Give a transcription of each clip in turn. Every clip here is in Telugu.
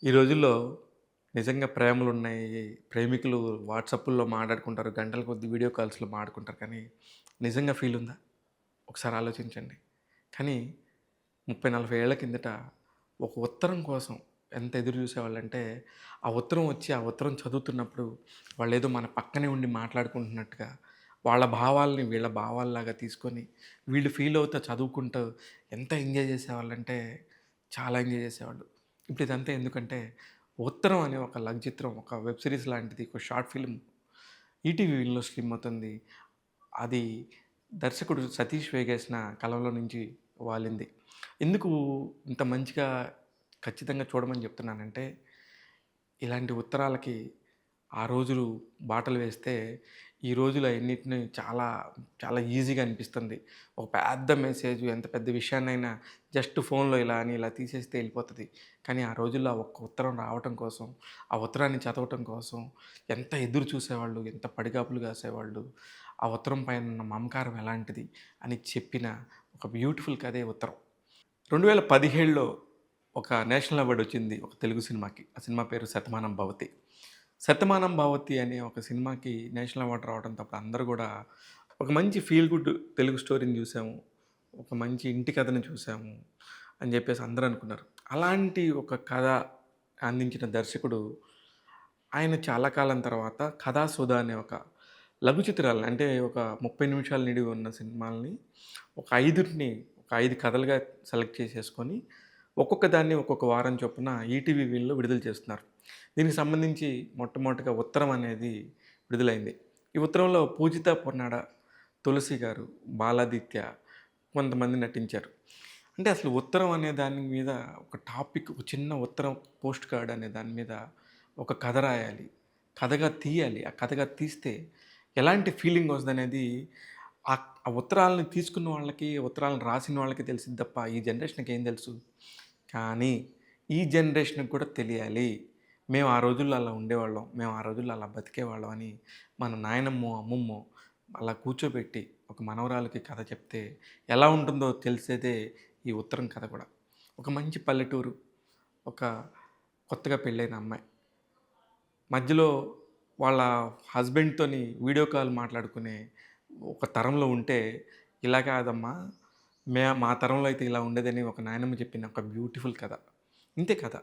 ఈ రోజుల్లో నిజంగా ప్రేమలున్నాయి. ప్రేమికులు వాట్సాపుల్లో మాట్లాడుకుంటారు. గంటల కొద్దీ వీడియో కాల్స్‌లో మాట్లాడుకుంటారు. కానీ నిజంగా ఫీల్ ఉందా? ఒకసారి ఆలోచించండి. కానీ 30, 40 ఏళ్ల కిందట ఒక ఉత్తరం కోసం ఎంత ఎదురు చూసేవాళ్ళంటే, ఆ ఉత్తరం వచ్చి ఆ ఉత్తరం చదువుతున్నప్పుడు వాళ్ళేదో మన పక్కనే ఉండి మాట్లాడుకుంటున్నట్టుగా, వాళ్ళ భావాల్ని వీళ్ళ భావాల్లాగా తీసుకొని, వీళ్ళు ఫీల్ అవుతా చదువుకుంటూ ఎంత ఎంజాయ్ చేసేవాళ్ళంటే చాలా ఎంజాయ్ చేసేవాళ్ళు. ఇప్పుడు ఇదంతా ఎందుకంటే, 'ఉత్తరం' అనే ఒక లఘు చిత్రం, ఒక వెబ్ సిరీస్ లాంటిది, ఒక షార్ట్ ఫిల్మ్ ఈటీవీ విన్‌లో స్ట్రీమ్ అవుతుంది. అది దర్శకుడు సతీష్ వేగేసిన కలంలో నుంచి వాలింది. ఎందుకు ఇంత మంచిగా ఖచ్చితంగా చూడమని చెప్తున్నానంటే, ఇలాంటి ఉత్తరాలకి ఆ రోజులు బాటలు వేస్తే, ఈ రోజులు అయన్నిటిని చాలా, చాలా ఈజీగా అనిపిస్తుంది. ఒక పెద్ద మెసేజ్ ఎంత పెద్ద విషయాన్నైనా జస్ట్ ఫోన్‌లో ఇలా అని ఇలా తీసేస్తే ఎళ్ళిపోతది. కానీ ఆ రోజుల్లో ఆ ఒక్క ఉత్తరం రావటం కోసం, ఆ ఉత్తరాన్ని చదవటం కోసం ఎంత ఎదురు చూసేవాళ్ళు, ఎంత పడిగాపులు కాసేవాళ్ళు. ఆ ఉత్తరం పైన ఉన్న మమకారం ఎలాంటిది అని చెప్పిన ఒక బ్యూటిఫుల్ కథే ఉత్తరం. 2017లో ఒక నేషనల్ అవార్డ్ వచ్చింది ఒక తెలుగు సినిమాకి. ఆ సినిమా పేరు 'శతమానం భవతి'. 'శతమానం భవతి' అనే ఒక సినిమాకి నేషనల్ అవార్డ్ రావడంతో అప్పుడు అందరూ గూడా ఒక మంచి ఫీల్ గుడ్ తెలుగు స్టోరీని జూసాము. ఒక మంచి ఇంటి కథను చూసాము అని జెప్పేసి అందరూ అనుకున్నారు. అలాంటి ఒక కథ అందించిన దర్శకుడు ఆయన చాలా కాలం తర్వాత 'కథాసుధ' అనే ఒక లఘు చిత్రాలను అంటే ఒక 30 నిమిషాలు నిడివి ఉన్న సినిమాల్ని ఒక ఐదుటిని ఒక 5 కథలుగా సెలెక్ట్ చేసేసుకొని ఒక్కొక్క దాన్ని ఒక్కొక్క వారం చొప్పున ఈటీవీ విన్‌లో విడుదల చేస్తున్నారు. దీనికి సంబంధించి మొట్టమొదటిగా 'ఉత్తరం' అనేది విడుదలైంది. ఈ ఉత్తరంలో పూజిత పొన్నాడ, తులసి గారు, బాలాదిత్య కొంతమంది నటించారు. అంటే అసలు ఉత్తరం అనే దాని మీద ఒక టాపిక్ ఒక చిన్న ఉత్తరం పోస్ట్ కార్డ్ అనే దాని మీద ఒక కథ రాయాలి. కథగా తీయాలి. ఆ కథగా తీస్తే ఎలాంటి ఫీలింగ్ వస్తదనేది ఆ ఉత్తరాలను తీసుకున్న వాళ్ళకి, ఉత్తరాలను రాసిన వాళ్ళకి తెలిసిద్ది తప్ప ఈ జనరేషన్‌కి ఏం తెలుసు? కానీ ఈ జనరేషన్‌కి కూడా తెలియాలి. మేము ఆ రోజుల్లో అలా ఉండేవాళ్ళం. మేము ఆ రోజుల్లో అలా బతికేవాళ్ళం అని మన నాయనమ్మో, అమ్మమ్మో అలా కూర్చోబెట్టి ఒక మనవరాలకి కథ చెప్తే ఎలా ఉంటుందో తెలిసేదే ఈ ఉత్తరం కథ కూడా. ఒక మంచి పల్లెటూరు, ఒక కొత్తగా పెళ్ళైన అమ్మాయి. మధ్యలో వాళ్ళ హస్బెండ్‌తోని వీడియో కాల్ మాట్లాడుకునే ఒక తరంలో ఉంటే, ఇలా కాదమ్మా! మా తరంలో అయితే ఇలా ఉండేదని ఒక నాయనమ్మ చెప్పిన ఒక బ్యూటిఫుల్ కథ. ఇంతే కథ.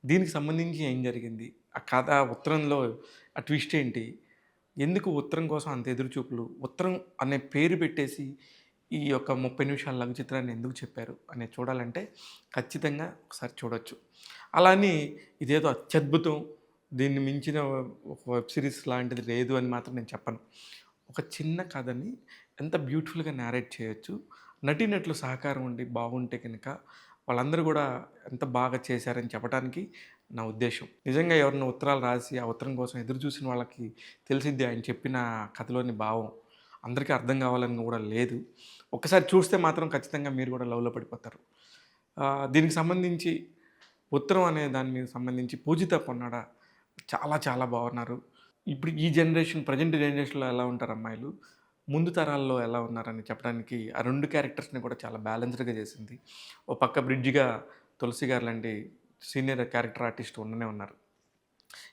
దీనికి సంబంధించి ఏం జరిగింది? ఆ కథ ఉత్తరంలో ఆ ట్విస్ట్ ఏంటి? ఎందుకు ఉత్తరం కోసం అంత ఎదురుచూపులు? ఉత్తరం అనే పేరు పెట్టేసి ఈ యొక్క 30 నిమిషాల లఘు చిత్రాన్ని ఎందుకు చెప్పారు అనేది చూడాలంటే ఖచ్చితంగా ఒకసారి చూడొచ్చు. అలా అని ఇదేదో అత్యద్భుతం, దీన్ని మించిన ఒక వెబ్ సిరీస్ లాంటిది లేదు అని మాత్రం నేను చెప్పను. ఒక చిన్న కథని ఎంత బ్యూటిఫుల్‌గా నేరేట్ చేయొచ్చు. నటీనటుల సహకారం ఉండి బాగుంటే గనక వాళ్ళందరూ గూడా ఎంత బాగా చేశారని చెప్పడానికి నా ఉద్దేశ్యం. నిజంగా ఎవరైనా ఉత్తరాలు రాసి, ఆ ఉత్తరం కోసం ఎదురు చూసిన వాళ్ళకి తెలిసిద్ది ఆయన చెప్పిన కథలోని భావం. అందరికీ అర్థం కావాలని గూడా లేదు. ఒక్కసారి చూస్తే మాత్రం ఖచ్చితంగా మీరు గూడా లవ్‌లో పడిపోతారు. దీనికి సంబంధించి ఉత్తరం అనే దాని మీద సంబంధించి పూజిత పొన్నాడ చాలా చాలా బాగున్నారు. ఇప్పుడు ఈ జనరేషన్ ప్రెజెంట్ జనరేషన్‌లో ఎలా ఉంటారు అమ్మాయిలు, ముందు తరాల్లో ఎలా ఉన్నారని చెప్పడానికి ఆ 2 క్యారెక్టర్స్‌ని కూడా చాలా బ్యాలెన్స్‌డ్‌గా చేసింది. ఓ పక్క బ్రిడ్జిగా తులసి గారు లాంటి సీనియర్ క్యారెక్టర్ ఆర్టిస్ట్ ఉండనే ఉన్నారు.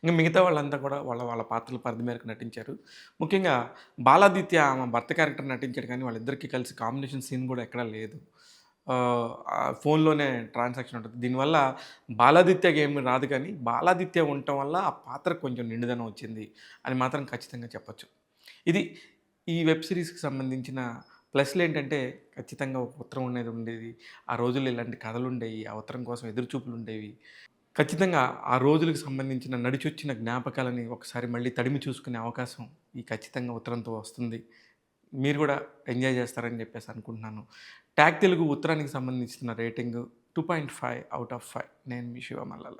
ఇంక మిగతా వాళ్ళంతా కూడా వాళ్ళ వాళ్ళ పాత్రల పరిధి మేరకు నటించారు. ముఖ్యంగా బాలాదిత్య ఆమె భర్త క్యారెక్టర్ నటించాడు కానీ వాళ్ళిద్దరికీ కలిసి కాంబినేషన్ సీన్ కూడా ఎక్కడా లేదు. ఫోన్‌లోనే ట్రాన్సాక్షన్ ఉంటది. దీనివల్ల బాలాదిత్యకి ఏమి రాదు కానీ, బాలాదిత్య ఉండటం వల్ల ఆ పాత్రకు కొంచెం నిండుదనం వచ్చింది అని మాత్రం ఖచ్చితంగా చెప్పొచ్చు. ఇది ఈ వెబ్ సీరీస్‌కి సంబంధించిన ప్లస్‌లేంటంటే ఖచ్చితంగా ఒక ఉత్తరం అనేది ఉండేది. ఆ రోజుల్లో ఇలాంటి కథలుండేయి. ఆ ఉత్తరం కోసం ఎదురుచూపులుండేవి. ఖచ్చితంగా ఆ రోజులకు సంబంధించిన నడిచొచ్చిన జ్ఞాపకాలని ఒకసారి మళ్ళీ తడిమి చూసుకునే అవకాశం ఈ ఖచ్చితంగా ఉత్తరంతో వస్తుంది. మీరు గూడా ఎంజాయ్ జేస్తారని జెప్పేసి అనుకుంటున్నాను. ట్యాగ్ తెలుగు ఉత్తరానికి సంబంధించిన రేటింగు 2.5 ఔట్ ఆఫ్ 5. నేను మీ శివ మల్లాల.